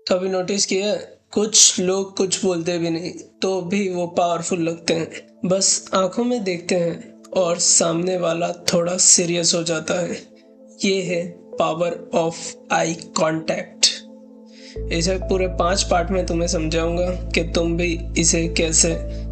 कभी नोटिस किया है? कुछ लोग कुछ बोलते भी नहीं तो भी वो पावरफुल लगते हैं। बस आंखों में देखते हैं और सामने वाला थोड़ा सीरियस हो जाता है। ये है पावर ऑफ आई कांटेक्ट। इसे पूरे 5 पार्ट में तुम्हें समझाऊंगा कि तुम भी इसे कैसे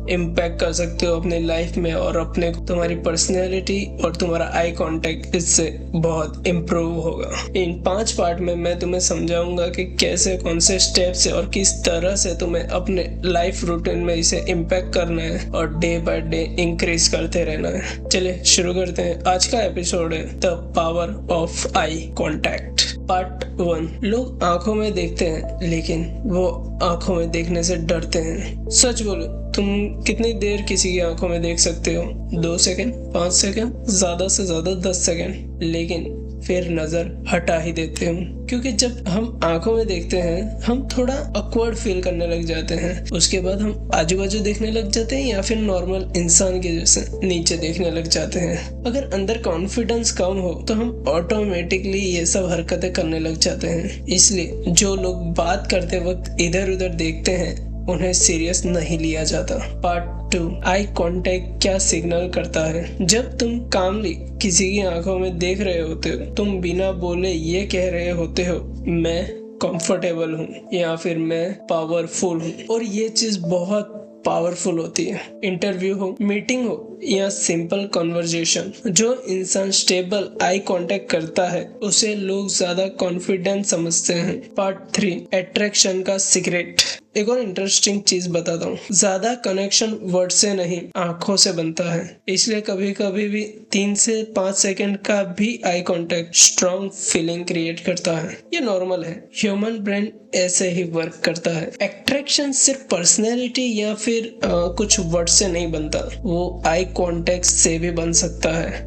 इम्पैक्ट कर सकते हो अपने लाइफ में और अपने तुम्हारी पर्सनैलिटी और तुम्हारा आई कांटेक्ट इससे बहुत इम्प्रूव होगा। इन 5 पार्ट में मैं तुम्हें समझाऊंगा कि कैसे, कौन से स्टेप से और किस तरह से तुम्हें अपने लाइफ रूटीन में इसे इम्पैक्ट करना है और डे बाय डे इंक्रीज करते रहना है। चलिए शुरू करते हैं। आज का एपिसोड है the power of eye contact part 1। लोग आंखों में देखते हैं लेकिन वो आंखों में देखने से डरते हैं। सच बोलो, तुम कितनी देर किसी की आंखों में देख सकते हो? 2 सेकंड, 5 सेकंड, ज्यादा से ज्यादा 10 सेकंड, लेकिन फिर नजर हटा ही देते हो। क्योंकि जब हम आंखों में देखते हैं हम थोड़ा ऑकवर्ड फील करने लग जाते हैं। उसके बाद हम आजू बाजू देखने लग जाते हैं या फिर नॉर्मल इंसान के जैसे नीचे देखने लग जाते हैं। अगर अंदर कॉन्फिडेंस कम हो तो हम ऑटोमेटिकली ये सब हरकतें करने लग जाते हैं। इसलिए जो लोग बात करते वक्त इधर उधर देखते हैं उन्हें सीरियस नहीं लिया जाता। पार्ट 2, आई कांटेक्ट क्या सिग्नल करता है। जब तुम कामली किसी की आंखों में देख रहे होते हो, तुम बिना बोले ये कह रहे होते हो, मैं कंफर्टेबल हूँ या फिर मैं पावरफुल हूँ। और ये चीज बहुत पावरफुल होती है। इंटरव्यू हो, मीटिंग हो या सिंपल कन्वर्जेशन, जो इंसान स्टेबल आई कांटेक्ट करता है उसे लोग ज्यादा कॉन्फिडेंट समझते हैं। पार्ट 3, अट्रैक्शन का सीक्रेट। एक और इंटरेस्टिंग चीज बताता हूँ, ज्यादा कनेक्शन वर्ड से नहीं आंखों से बनता है। इसलिए कभी कभी भी 3 से 5 सेकंड का भी eye contact strong feeling create करता है। ये नॉर्मल है, ह्यूमन ब्रेन ऐसे ही वर्क करता है। अट्रैक्शन सिर्फ पर्सनैलिटी या फिर कुछ वर्ड से नहीं बनता, वो आई कांटेक्ट से भी बन सकता है।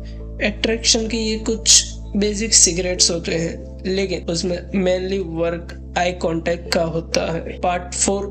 अट्रैक्शन के ये कुछ बेसिक सीक्रेट्स होते हैं, लेकिन उसमें मेनली वर्क आई कांटेक्ट का होता है। पार्ट 4,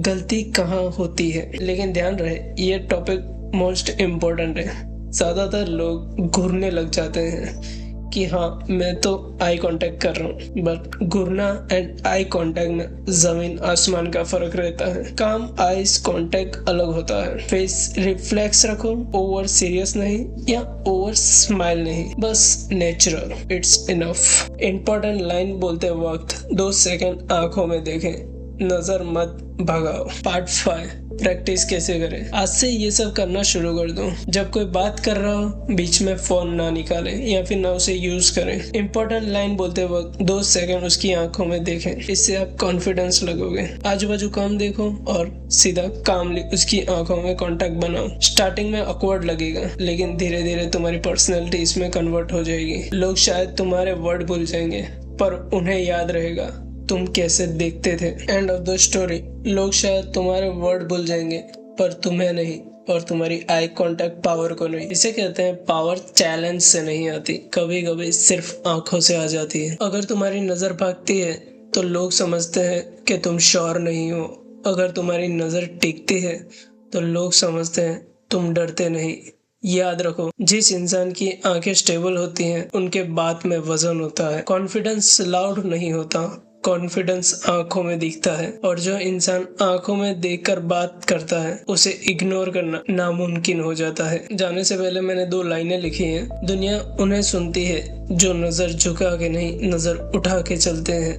गलती कहाँ होती है। लेकिन ध्यान रहे ये टॉपिक मोस्ट इम्पोर्टेंट है। ज्यादातर लोग घूरने लग जाते हैं कि हाँ मैं तो आई कांटेक्ट कर रहा हूँ, but Ghurna and eye contact में जमीन आसमान का फर्क रहता है। काम आईज कांटेक्ट अलग होता है। फेस रिफ्लेक्स रखो, ओवर सीरियस नहीं या ओवर स्माइल नहीं, बस natural, it's enough. Important line बोलते वक्त 2 सेकंड आंखों में देखें, नजर मत भगाओ। पार्ट 5, प्रैक्टिस कैसे करें। आज से ये सब करना शुरू कर दो। जब कोई बात कर रहा हो बीच में फोन ना निकाले या फिर ना उसे यूज करें। इंपॉर्टेंट लाइन बोलते वक्त 2 सेकंड उसकी आंखों में देखें, इससे आप कॉन्फिडेंस लगोगे। आजू बाजू कम देखो और सीधा कामली उसकी आंखों में कांटेक्ट बनाओ। स्टार्टिंग में ऑकवर्ड लगेगा लेकिन धीरे धीरे तुम्हारी पर्सनैलिटी इसमें कन्वर्ट हो जाएगी। लोग शायद तुम्हारे वर्ड भूल जाएंगे पर उन्हें याद रहेगा तुम कैसे देखते थे। एंड ऑफ द स्टोरी, लोग शायद तुम्हारे वर्ड भूल जाएंगे पर तुम्हें नहीं, और तुम्हारी आई कांटेक्ट पावर को नहीं। इसे कहते हैं पावर चैलेंज से नहीं आती, कभी कभी सिर्फ आंखों से आ जाती है। अगर तुम्हारी नजर भागती है तो लोग समझते हैं कि तुम श्योर नहीं हो। अगर तुम्हारी नजर टिकती है तो लोग समझते हैं तुम डरते नहीं। याद रखो, जिस इंसान की आंखें स्टेबल होती हैं उनके बात में वजन होता है। कॉन्फिडेंस लाउड नहीं होता, कॉन्फिडेंस आंखों में दिखता है। और जो इंसान आंखों में देखकर बात करता है उसे इग्नोर करना नामुमकिन हो जाता है। जाने से पहले मैंने 2 लाइनें लिखी हैं। दुनिया उन्हें सुनती है जो नजर झुका के नहीं, नजर उठा के चलते हैं।